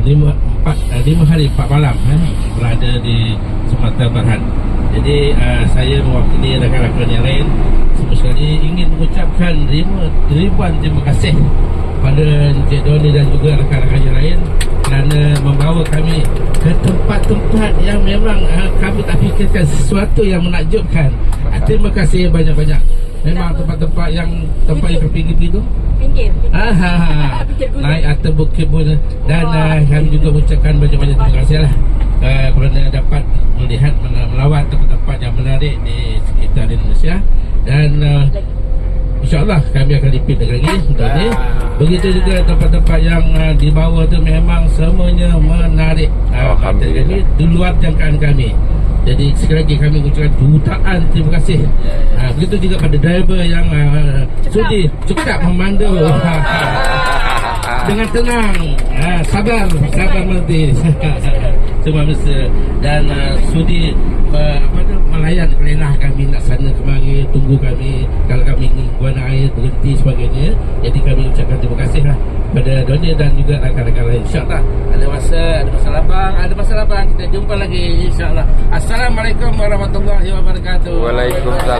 5 hari 4 malam berada di Sumatera Barat. Jadi saya mewakili rakan-rakan yang lain semua sekali ingin mengucapkan ribuan terima kasih pada Encik Doni dan juga rakan-rakan yang lain kerana membawa kami ke tempat-tempat yang memang kami tak fikirkan, sesuatu yang menakjubkan. Terima kasih banyak-banyak. Memang tempat-tempat yang pinggir tu naik atas bukit pun. Dan kami juga mengucapkan banyak-banyak terima kasih lah kerana dapat melihat melawat tempat-tempat yang menarik di sekitar Indonesia. Dan InsyaAllah kami akan repeat lagi untuk ni. Begitu juga tempat-tempat yang di bawah tu memang semuanya menarik. Kami di luar jangkaan kami. Jadi sekali lagi kami ucapkan jutaan terima kasih. Begitu juga pada driver yang sudi cepat memandu dengan tenang, sabar mengerti semua mesti, dan sudi melayan kelenah kami nak sana kemari, tunggu kami kalau kami ingin buang air berhenti sebagainya. Jadi kami ucapkan terima kasih lah pada Doni dan juga rakan-rakan lain. InsyaAllah ada masa labang kita jumpa lagi insyaAllah. Assalamualaikum warahmatullahi wabarakatuh. Waalaikumsalam.